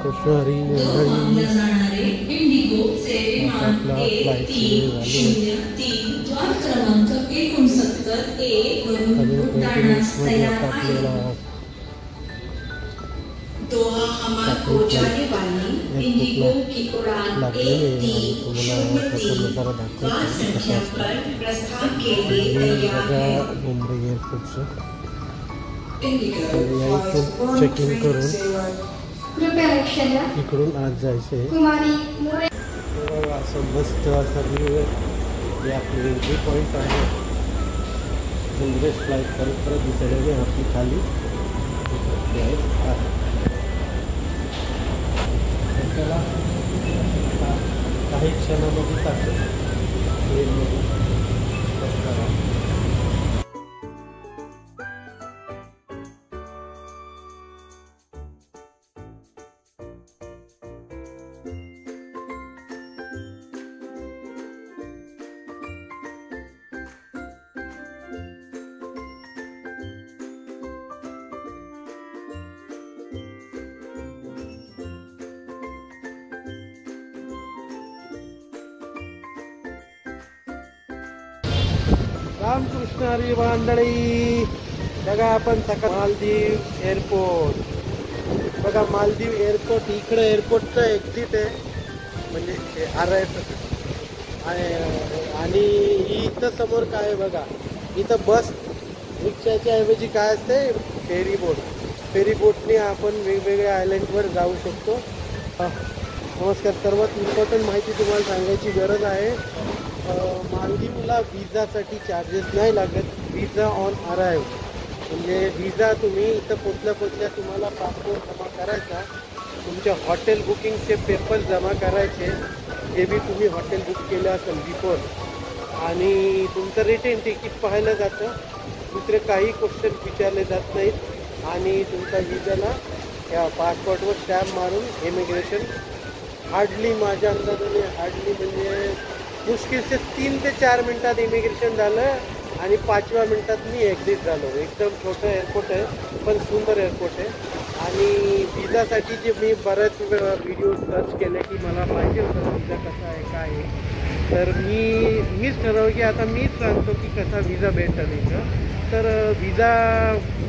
Krishnahari Doha हमारा पहुंचाने वाली इंडिगो की उड़ान संख्या पर प्रस्थान के लिए तैयार है। मुंबई एअरपोर्टचं चेकिंग करून इकडून आज जायचं आहे। असं मस्त असा व्ह्यू आहे। हे आपली एंट्री पॉईंट आहे। फ्लाईट परत दिसायला आपली खाली त्याला काही क्षणामध्ये टाकलं ट्रेनमध्ये रामकृष्ण हरी मंडळी। बघा आपण सकाळ मालदीव एअरपोर्ट, बघा मालदीव एअरपोर्ट इकडे एअरपोर्टचं एक्झिट आहे, म्हणजे आणि इथं समोर काय आहे बघा, इथं बस रिक्षाच्या ऐवजी काय असते फेरी बोटने आपण वेगवेगळ्या आयलंडवर जाऊ शकतो। नमस्कार, सर्वात इम्पॉर्टंट माहिती तुम्हाला सांगायची गरज आहे। मालदीवला विजासाठी चार्जेस नाही लागत। विजा ऑन अराइव म्हणजे विजा तुम्ही इथं पोचल्या तुम्हाला पासपोर्ट जमा करायचा, तुमच्या हॉटेल बुकिंगचे पेपर जमा करायचे, जे बी तुम्ही हॉटेल बुक केलं असेल बिफोर, आणि तुमचं रिटर्न तिकीट पाहिलं जातं। दुसरे काही क्वेश्चन विचारले जात नाहीत आणि तुमचा विजाला या पासपोर्टवर स्टॅम्प मारून इमिग्रेशन हार्डली, माझ्या अंदाजाने हार्डली म्हणजे मुश्किल से 3 ते 4 मिनटात इमिग्रेशन झालं आणि 5व्या मिनटात मी एक्झिट झालो। एकदम छोटं एअरपोर्ट आहे पण सुंदर एअरपोर्ट आहे। आणि विजासाठी जे मी बरेच व्हिडिओ सर्च केले की मला पाहिजे होतं विजा कसा आहे काय आहे, तर मीच ठरवलं की आता मीच सांगतो की कसा विजा भेटेल इथं। तर विजा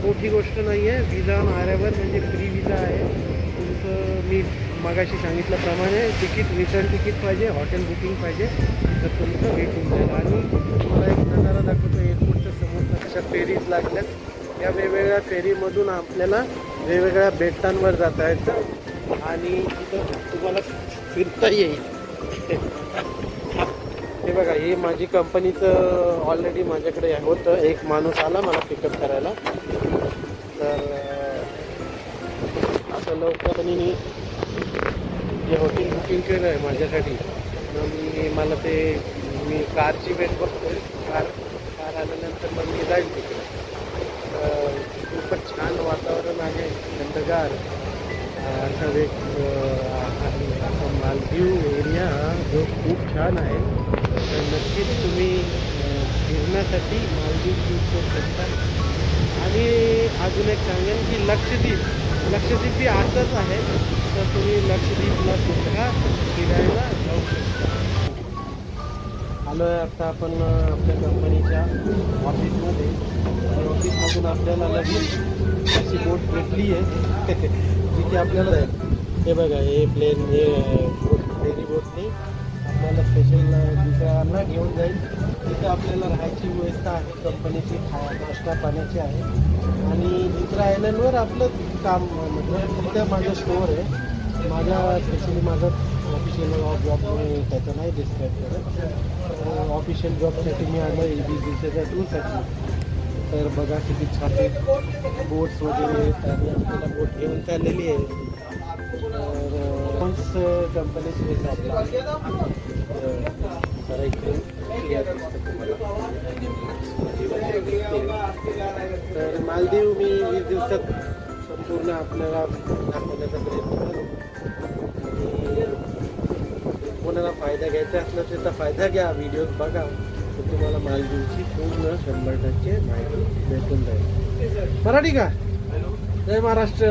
मोठी गोष्ट नाही आहे। विजा आल्यावर म्हणजे फ्री विजा आहे तुमचं। मी मगाशी सांगितल्याप्रमाणे रिटर्न तिकीट पाहिजे, हॉटेल बुकिंग पाहिजे, तर तुमचं भेटून जाईल। आणि मला एक नजारा दाखवतो एअरपोर्टच्या समोर कशा फेरीज लागल्यात। या वेगवेगळ्या फेरीमधून आपल्याला वेगवेगळ्या बेटांवर जाता येतं आणि तिथं तुम्हाला फिरता येईल। हे बघा, हे माझी कंपनीचं ऑलरेडी माझ्याकडे होतं। एक माणूस आला मला पिकअप करायला, तर असं लवकरपणे जे हॉटेल बुकिंग केलं आहे माझ्यासाठी, मला ते मी कारची वेट बघतोय। कार आल्यानंतर मग मी जाईल तिकडे। खूपच छान वातावरण आहे, थंडगार असं एक मालदीव एरिया जो खूप छान आहे। तर नक्कीच तुम्ही फिरण्यासाठी मालदीव चूज करू शकता। आणि अजून एक सांगेन की लक्षद्वीप ही असंच आहे, तर तुम्ही लक्षद्वीपला सुद्धा फिरायला जाऊ शकता। आलो आहे आता आपण आपल्या कंपनीच्या ऑफिसमध्ये, आणि ऑफिसमधून आपल्याला लगेच अशी बोट भेटली आहे जिथे आपल्याला हे बघा, हे प्लेन हे फेरी बोटने आपल्याला स्पेशल दुसऱ्यांना घेऊन जाईल। तिथं आपल्याला राहायची व्यवस्था आहे, कंपनीची नाश्ता पाण्याची आहे, आणि दुसऱ्या आयलंडवर आपलं काम म्हणजे तिथं माझं स्टोअर आहे। माझ्या स्पेशली माझं ऑफिशियल जॉब मी त्याचं नाही डिस्क्राईब करत। ऑफिशियल जॉबसाठी मी आलो EBCच्या टूरसाठी। तर बघा किती छान बोट्स वगैरे आणि आपल्याला बोट घेऊन चाललेली आहे। तर कंपनीची तर मालदीव मी 20 दिवसात संपूर्ण आपल्याला दाखवण्याचा प्रयत्न करू। कोणाला फायदा घ्यायचा असला त्याचा फायदा घ्या, व्हिडिओ बघा, तर तुम्हाला मालदीवची पूर्ण 100% माहिती भेटून जाईल। मराठी का? जय महाराष्ट्र।